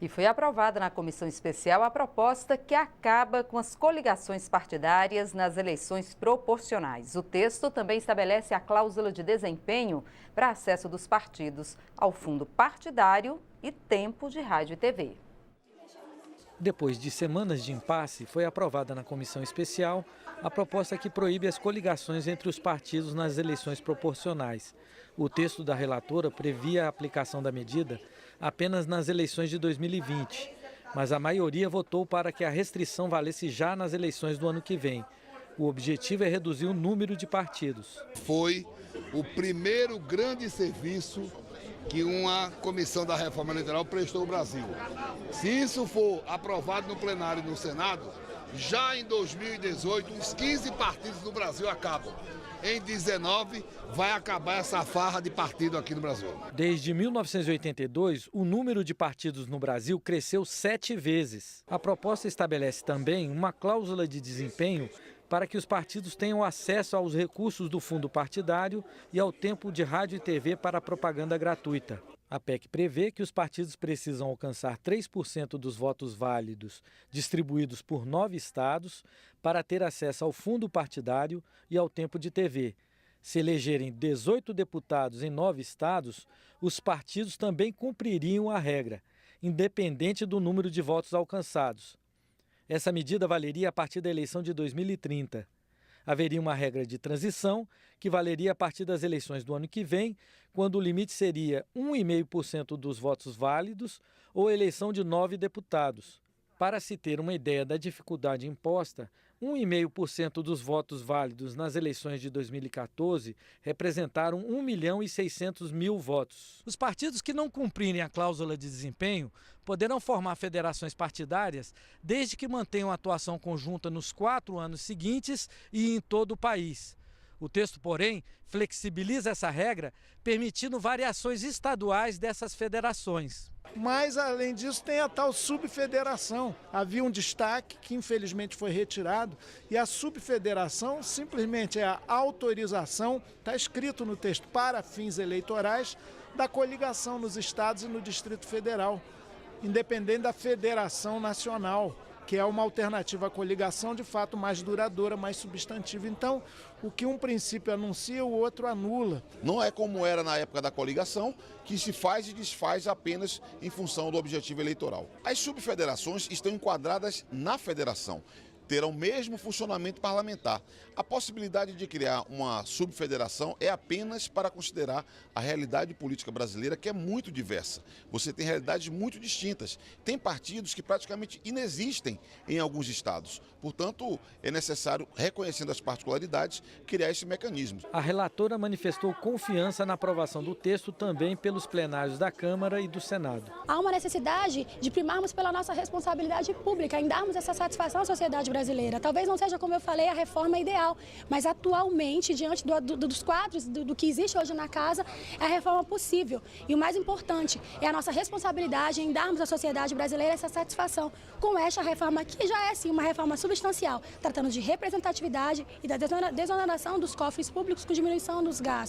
E foi aprovada na comissão especial a proposta que acaba com as coligações partidárias nas eleições proporcionais. O texto também estabelece a cláusula de desempenho para acesso dos partidos ao fundo partidário e tempo de rádio e TV. Depois de semanas de impasse, foi aprovada na comissão especial a proposta que proíbe as coligações entre os partidos nas eleições proporcionais. O texto da relatora previa a aplicação da medida apenas nas eleições de 2020, mas a maioria votou para que a restrição valesse já nas eleições do ano que vem. O objetivo é reduzir o número de partidos. Foi o primeiro grande serviço que uma comissão da reforma eleitoral prestou ao Brasil. Se isso for aprovado no plenário e no Senado, já em 2018, uns 15 partidos no Brasil acabam. Em 2019, vai acabar essa farra de partido aqui no Brasil. Desde 1982, o número de partidos no Brasil cresceu 7 vezes. A proposta estabelece também uma cláusula de desempenho para que os partidos tenham acesso aos recursos do fundo partidário e ao tempo de rádio e TV para propaganda gratuita. A PEC prevê que os partidos precisam alcançar 3% dos votos válidos distribuídos por 9 estados para ter acesso ao fundo partidário e ao tempo de TV. Se elegerem 18 deputados em 9 estados, os partidos também cumpririam a regra, independente do número de votos alcançados. Essa medida valeria a partir da eleição de 2030. Haveria uma regra de transição que valeria a partir das eleições do ano que vem, quando o limite seria 1,5% dos votos válidos ou eleição de 9 deputados. Para se ter uma ideia da dificuldade imposta, 1,5% dos votos válidos nas eleições de 2014 representaram 1.600.000 votos. Os partidos que não cumprirem a cláusula de desempenho poderão formar federações partidárias desde que mantenham atuação conjunta nos 4 anos seguintes e em todo o país. O texto, porém, flexibiliza essa regra, permitindo variações estaduais dessas federações. Mas, além disso, tem a tal subfederação. Havia um destaque que, infelizmente, foi retirado, e a subfederação simplesmente é a autorização, está escrito no texto, para fins eleitorais, da coligação nos estados e no Distrito Federal, independente da federação nacional, que é uma alternativa à coligação, de fato, mais duradoura, mais substantiva. Então, o que um princípio anuncia, o outro anula. Não é como era na época da coligação, que se faz e desfaz apenas em função do objetivo eleitoral. As subfederações estão enquadradas na federação, terão o mesmo funcionamento parlamentar. A possibilidade de criar uma subfederação é apenas para considerar a realidade política brasileira, que é muito diversa. Você tem realidades muito distintas. Tem partidos que praticamente inexistem em alguns estados. Portanto, é necessário, reconhecendo as particularidades, criar esse mecanismo. A relatora manifestou confiança na aprovação do texto também pelos plenários da Câmara e do Senado. Há uma necessidade de primarmos pela nossa responsabilidade pública, em darmos essa satisfação à sociedade brasileira. Talvez não seja, como eu falei, a reforma ideal, mas atualmente, diante dos quadros do que existe hoje na casa, é a reforma possível. E o mais importante é a nossa responsabilidade em darmos à sociedade brasileira essa satisfação com esta reforma, que já é sim uma reforma substancial, tratando de representatividade e da desoneração dos cofres públicos com diminuição dos gastos.